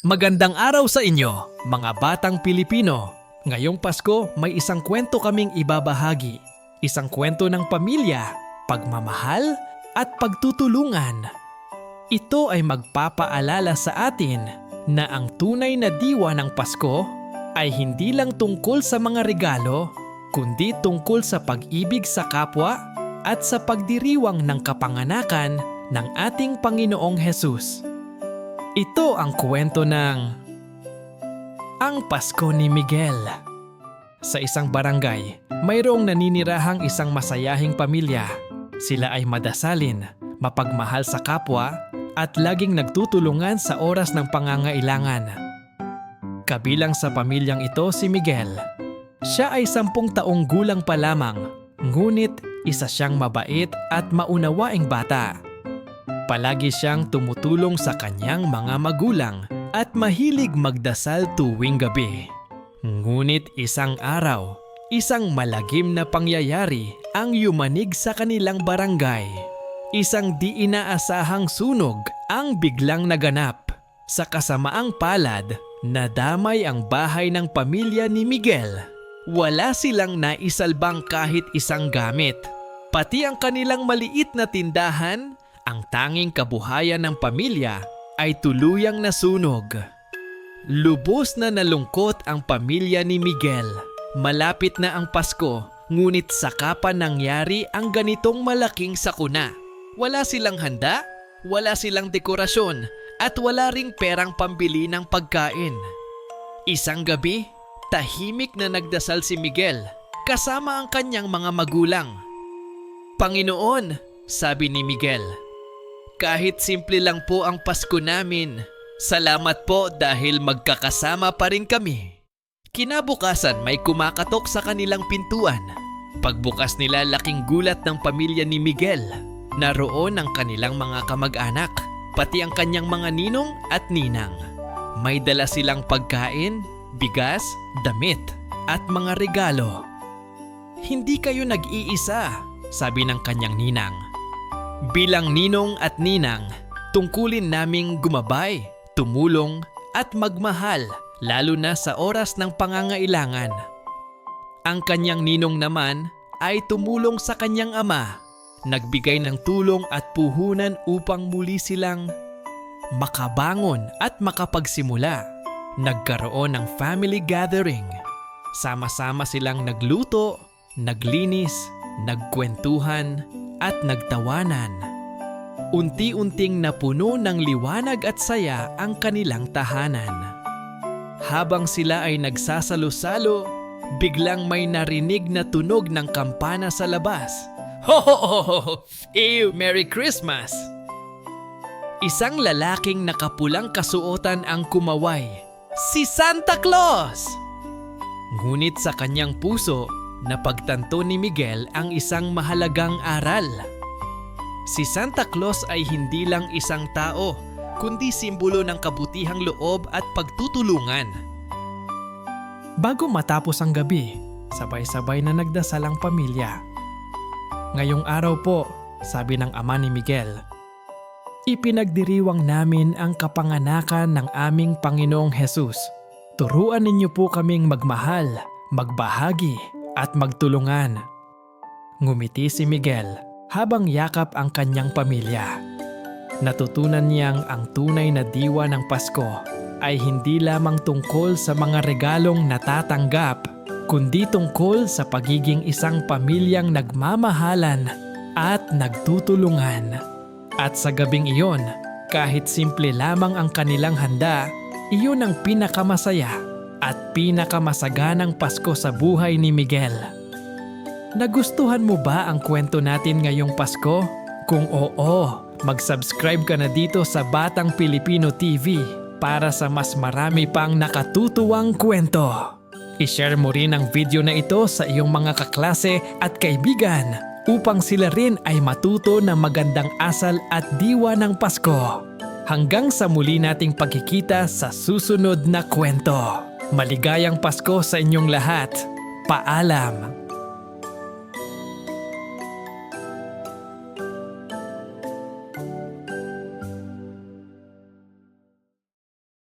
Magandang araw sa inyo, mga batang Pilipino. Ngayong Pasko, may isang kwento kaming ibabahagi. Isang kwento ng pamilya, pagmamahal, at pagtutulungan. Ito ay magpapaalala sa atin na ang tunay na diwa ng Pasko ay hindi lang tungkol sa mga regalo, kundi tungkol sa pag-ibig sa kapwa at sa pagdiriwang ng kapanganakan ng ating Panginoong Hesus. Ito ang kwento ng Ang Pasko ni Miguel. Sa isang barangay, mayroong naninirahang isang masayahing pamilya. Sila ay madasalin, mapagmahal sa kapwa, at laging nagtutulungan sa oras ng pangangailangan. Kabilang sa pamilyang ito si Miguel. Siya ay 10 taong gulang pa lamang, ngunit isa siyang mabait at maunawaing bata. Palagi siyang tumutulong sa kanyang mga magulang at mahilig magdasal tuwing gabi. Ngunit isang araw, isang malagim na pangyayari ang yumanig sa kanilang barangay. Isang di inaasahang sunog ang biglang naganap. Sa kasamaang palad, nadamay ang bahay ng pamilya ni Miguel. Wala silang naisalbang kahit isang gamit. Pati ang kanilang maliit na tindahan, ang tanging kabuhayan ng pamilya, ay tuluyang nasunog. Lubos na nalungkot ang pamilya ni Miguel. Malapit na ang Pasko, ngunit saka pa nangyari ang ganitong malaking sakuna. Wala silang handa, wala silang dekorasyon, at wala ring perang pambili ng pagkain. Isang gabi, tahimik na nagdasal si Miguel kasama ang kanyang mga magulang. "Panginoon," sabi ni Miguel, "kahit simple lang po ang Pasko namin. Salamat po dahil magkakasama pa rin kami." Kinabukasan may kumakatok sa kanilang pintuan. Pagbukas nila, laking gulat ng pamilya ni Miguel. Naroon ang kanilang mga kamag-anak, pati ang kanyang mga ninong at ninang. May dala silang pagkain, bigas, damit, at mga regalo. "Hindi kayo nag-iisa," sabi ng kanyang ninang. "Bilang ninong at ninang, tungkulin naming gumabay, tumulong, at magmahal, lalo na sa oras ng pangangailangan." Ang kanyang ninong naman ay tumulong sa kanyang ama. Nagbigay ng tulong at puhunan upang muli silang makabangon at makapagsimula. Nagkaroon ng family gathering. Sama-sama silang nagluto, naglinis, nagkwentuhan, at nagtawanan. Unti-unting napuno ng liwanag at saya ang kanilang tahanan. Habang sila ay nagsasalo-salo, biglang may narinig na tunog ng kampana sa labas. "Ho ho ho ho! Ew, Merry Christmas!" Isang lalaking nakapulang kasuotan ang kumaway. Si Santa Claus! Ngunit sa kanyang puso, napagtanto ni Miguel ang isang mahalagang aral. Si Santa Claus ay hindi lang isang tao, kundi simbolo ng kabutihang loob at pagtutulungan. Bago matapos ang gabi, sabay-sabay na nagdasal ang pamilya. "Ngayong araw po," sabi ng ama ni Miguel, "ipinagdiriwang namin ang kapanganakan ng aming Panginoong Hesus. Turuan ninyo po kaming magmahal, magbahagi, at magtulungan." Ngumiti si Miguel habang yakap ang kanyang pamilya. Natutunan niyang ang tunay na diwa ng Pasko ay hindi lamang tungkol sa mga regalong natatanggap, kundi tungkol sa pagiging isang pamilyang nagmamahalan at nagtutulungan. At sa gabing iyon, kahit simple lamang ang kanilang handa, iyon ang pinakamasaya at pinakamasaganang Pasko sa buhay ni Miguel. Nagustuhan mo ba ang kwento natin ngayong Pasko? Kung oo, mag-subscribe ka na dito sa Batang Pilipino TV para sa mas marami pang nakatutuwang kwento. I-share mo rin ang video na ito sa iyong mga kaklase at kaibigan upang sila rin ay matuto ng magandang asal at diwa ng Pasko. Hanggang sa muli nating pagkikita sa susunod na kwento. Maligayang Pasko sa inyong lahat. Paalam!